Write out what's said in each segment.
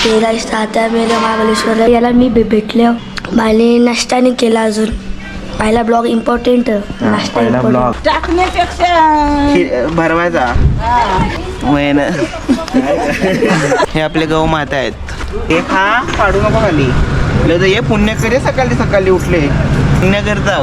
तेरा आता मेरे महाबळेश्वरला याला मी भेटले आणि नाश्ता नाही केला अजून. पहिला ब्लॉग इम्पॉर्टंट, नाश्ता इम्पॉर्टंट. टाकण्यापेक्षा भरवायचा मेन. हे आपले गौ माता आहेत. हे खा, काढू नको खाली. ये पुण्य करे, सकाळी सकाळी उठले पुण्य करता.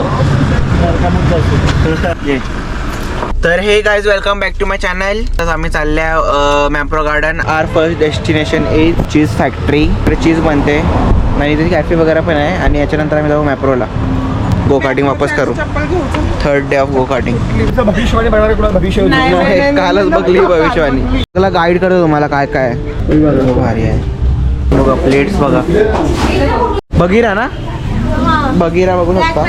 तर hey guys, welcome back to my channel. तर आम्ही चालल्या Mapro garden. Our first destination is cheese factory. Cheese बनते आणि तिथे कॅफे वगैरे पण आहे. आणि याच्यानंतर आम्ही जाऊ मॅप्रोला गो कार्टिंग वापस करू. Third day of go karting. कालच बघली भविष्यवाणी. त्याला गाईड करतो तुम्हाला काय काय भारी आहे. बघा प्लेट्स बघा. बघिरा ना, बघिरा बघू शकता.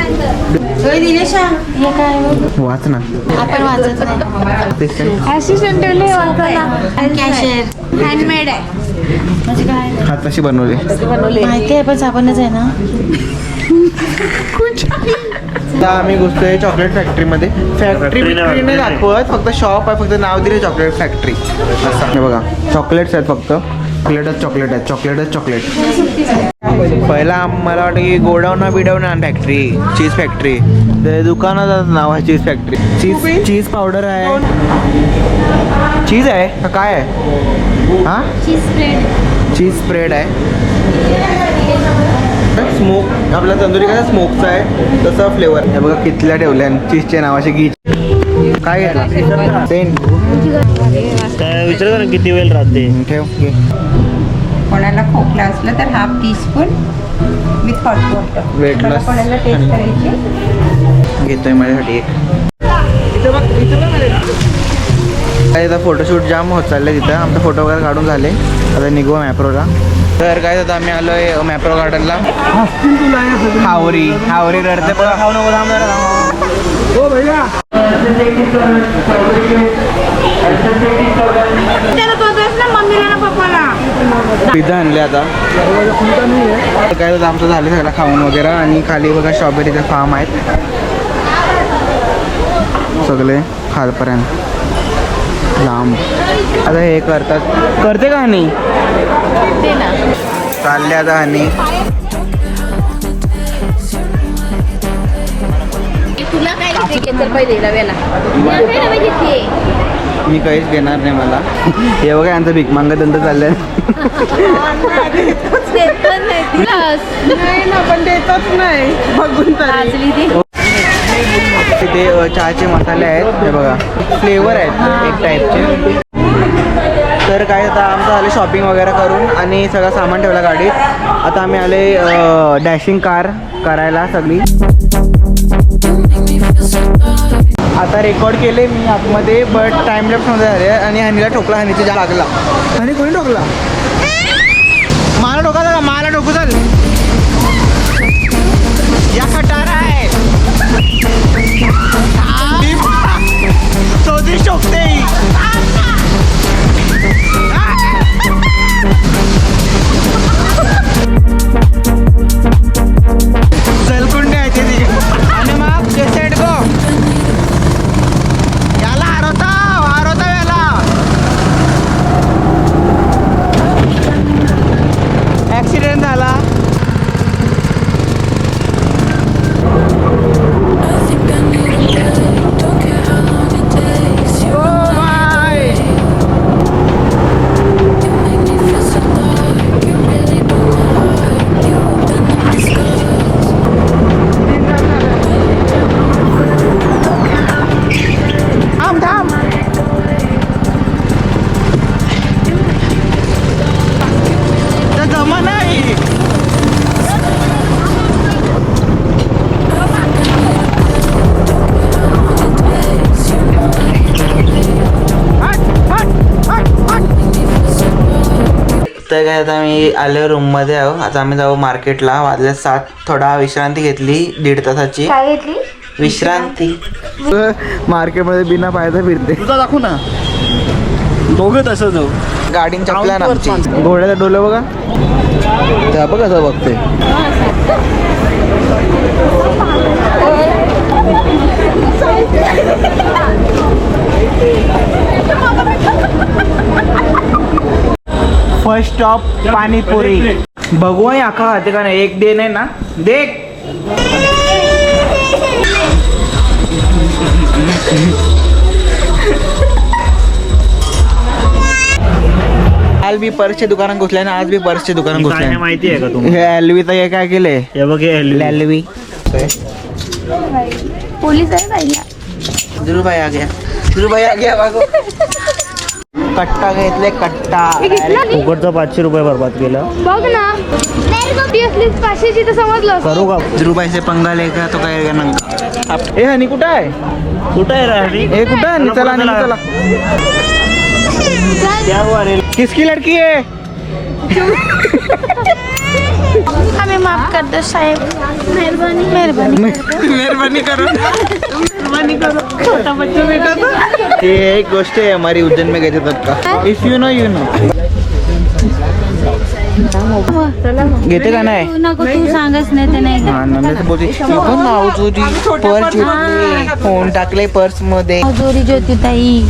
वाच ना. आपण वाचत नाही. असिस्टंट हँडमेड आहे. म्हणजे काय हात कशी बनवले माहिती आहे, पण साबणच आहे ना. आता आम्ही घुसतोय चॉकलेट फॅक्टरीमध्ये. फॅक्टरी नाही दाखवत, फक्त शॉप आहे. फक्त नाव दिले चॉकलेट फॅक्टरी असं. बघा चॉकलेट्स आहेत, फक्त चॉकलेटच चॉकलेट आहेत. चॉकलेटच चॉकलेट. पहिला मला वाटतं की गोडाऊन बिडाऊन फॅक्टरी, चीज फॅक्टरी. ते दुकानाचं नाव आहे चीज फॅक्टरी. चीज पावडर आहे. चीज आहे का काय आहे? हां, चीज स्प्रेड आहे. स्मोक आपला तंदुरी कसा स्मोकचा आहे तसं फ्लेवर. हे बघा कितल्या ठेवल्या चीजच्या नावाचे घी. काय घेतला सेंट विचार ना किती वेळ राहते. ठेव. कोणाला खोकला असलं तर half teaspoon with hot water. Weight loss कोणाला टेस्ट करायची घेतोय माझ्यासाठी एक. काय आता फोटोशूट जाम होत चाललंय तिथं. आमचा फोटो वगैरे काढून झाले. आता निघू मॅप्रोला. तर काय आता आम्ही आलोय मॅप्रो गार्डनला. हावरी हावरी रडते बघा. खाऊ नको थांब भैया. पिझ्झा आणले आता. काय आमचं झालं सगळं खाऊन वगैरे. आणि खाली बघा स्ट्रॉबेरीचे फार्म आहेत सगळे खालपर्यंत लांब. आता हे करते का नाही चालले आता. आणि मी काहीच घेणार नाही मला. हे बघा यांचं भीक मागत धंदा चाललंय. पण देतच नाही बघून. तिथे चहाचे मसाले आहेत. हे बघा फ्लेवर आहेत एक टाईपचे. तर काय आता आमचं झालं शॉपिंग वगैरे करून आणि सगळं सामान ठेवलं गाडीत. आता आम्ही आले डॅशिंग कार करायला सगळी. आता रेकॉर्ड केले मी आतमध्ये, बट टाइम लॅप्समध्ये झाले. आणि हनीला ठोकला, हनीची जा लागला. हनी कोणी ठोकला? मला ठोका झाला. मला ठोकू झालं. या खटारा आहे चौधरी ठोकते. चलकुंडे आहे ते तिकडे. आणि मग सेट गो याला हरवता याला. ॲक्सिडेंट झाला. तर काय आता आम्ही आलो रूममध्ये आहो. आता आम्ही जाऊ मार्केटला. वाजले 7. थोडा विश्रांती घेतली 1.5 तासाची विश्रांती. मार्केटमध्ये बिना पायाचा फिरते. तुझा दाखवू ना. दोघं तसं जाऊ. गाडीन चपला ना आमची. घोड्याचं डोलं बघा. त्या बघ कसं बघते. First stop panipuri. बघू या अख्खा खाते का नाही. एक दे नाही ना देख. काल बी पर्सच्या दुकानात घुसलाय ना, आज बी पर्सच्या दुकानात काय घुसलाय. नाही माहिती आहे का तुम्हाला? हे एलवीचं हे काय केलंय. हे बघ हे LV. एलवी पोलीस आहे राहिला. ध्रुव भाई आ गया. ध्रुव भाई आ गया बागो. कट्टा घेतले कट्टा. फुकटचा 500 रुपये बरबाद केला. बघ ना असलीच 500ची तर समजलं. करू का? ध्रुव भाई से पंगा लेगा तो काय का नंगा. ए हनी कुठं आहे. कुठं आहे राहणी? ए कुठं आहे. चला हनी, चला. क्या हुआ रे? किसकी लड़की है. हमें माफ कर दो साहेब. मेहरबानी मेहरबानी मेहरबानी करो. मेहरबानी करो. छोटा बच्चा बेटा था. ये एक गोष्ट है हमारी उज्जैन में गए थे तब का. If you know you know. घेते का नाही. नको तू सांगच नाही ते नाही. हा नंतर बोलते नाव चोरी पर्स घेतले. फोन टाकले पर्स मध्ये. जोरी ज्योती ताई.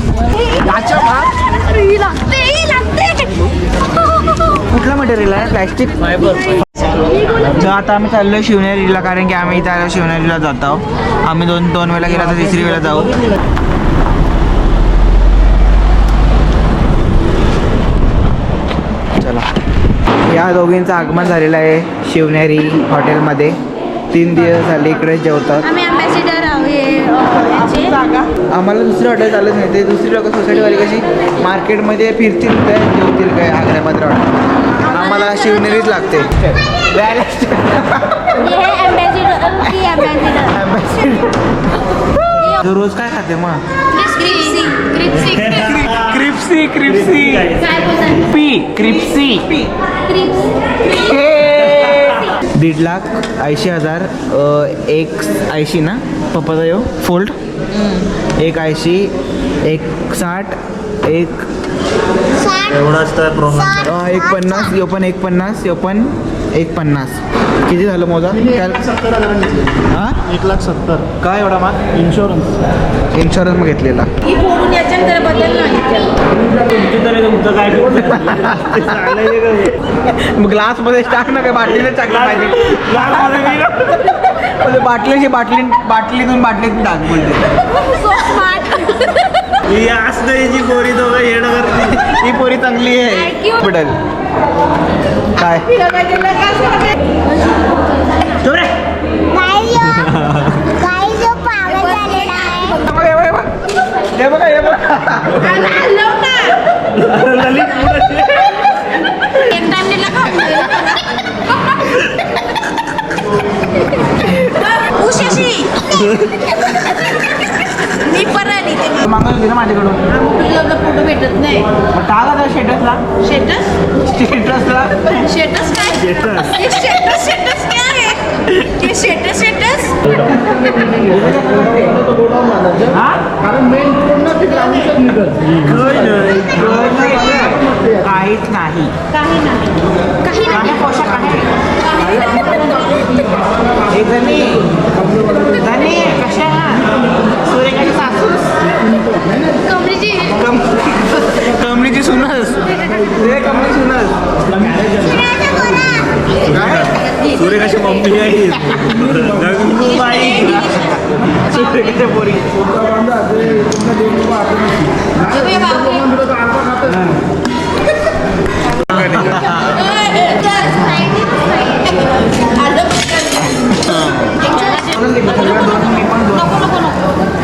कुठला मटेरियल आहे. प्लॅस्टिक. आता आम्ही चाललोय शिवनेरीला, कारण की आम्ही इथे आलो शिवनेरीला जात आहोत. आम्ही दोन वेळा गेला तर तिसरी वेळा जाऊ. चला. या दोघींचं आगमन झालेलं आहे शिवनेरी हॉटेलमध्ये. 3 दिवस झाले इकडे जेवतात. आम्ही अँबॅसिडर आहोत. आम्हाला दुसरी हॉटेल चालत नाही. ते दुसरी लोक सोसायटीवाली कशी मार्केटमध्ये फिरतील काय जेवतील काय आग्र्यामध्ये हॉटेल. आम्हाला शिवनेरीच लागते. तू रोज काय खाते मग. Crispy crispy P crispy. 1,80,000 एक 80 ना पप्पाचा यो फोल्ड. एक 80 एक 60 एक एवढाच तर प्रॉब्लेम. 1,50 यो पण 1,50 यो पण 1,50. किती झालं मोजा. हां 1,70,000. काय एवढा मग. इन्शुरन्स मग घेतलेला. तुमचं काय मग ग्लासमध्ये टाक ना काय बाटलीने टाकलं पाहिजे. बाटलीतून टाक बोलते. ही आसनाची पोरी दोघं येणं करते. ही पोरी चांगली आहे. पटेल काय हे बघा हे बघा. मी परत मागवलं होती ना माझ्याकडून. फोटो भेटत नाही. मग टाका त्या स्टेटसला. स्टेटसला स्टेटस काय. स्टेटस क्या है. स्टेटस काहीच नाही. काही पोशाख आहे. एक धनी कशा सूर्यकाची सासू कमळीची सुनस. कमळी सुनस. सूर्यकाची मम्मी आहे. सूर्यकाच्या पोरी.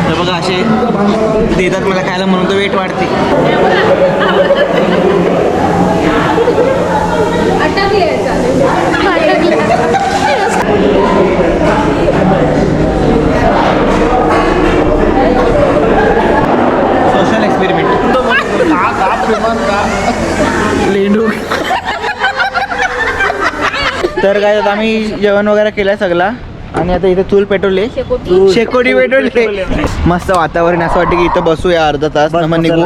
तर बघा असे देतात मला खायला म्हणून तर वेट वाढते. Social experiment. लेंडू. तर काय आता आम्ही जेवण वगैरे केलंय सगळा. आणि आता इथे चूल पेटवले. शेकोटी पेटवले. मस्त वातावरण. असं वाटतं की इथं बसूया अर्धा तास मग निघू.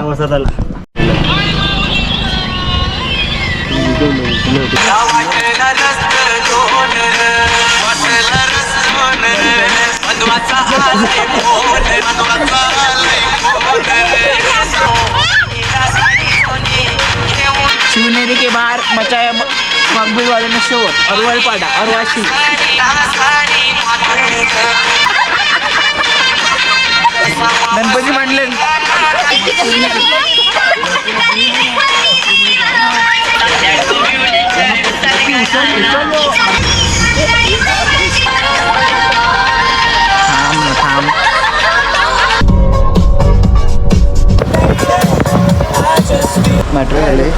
शिवनेरी के बाहर मचाया मकबूल वाले ने शोर अरवल पाडा अरवाशी गणपती म्हणले थांब मेट्रो आले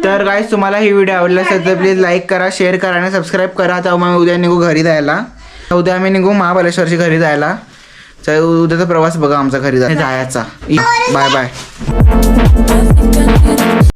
तर गाईस तुम्हाला ही व्हिडिओ आवडला असेल तर प्लीज लाईक करा शेअर करा आणि सबस्क्राईब करा. तर मग उद्या निघू घरी जायला. उद्या आम्ही निघू महाबळेश्वरची घरी जायला. तर उद्याचा प्रवास बघा आमचा घरी जायचा. Bye bye.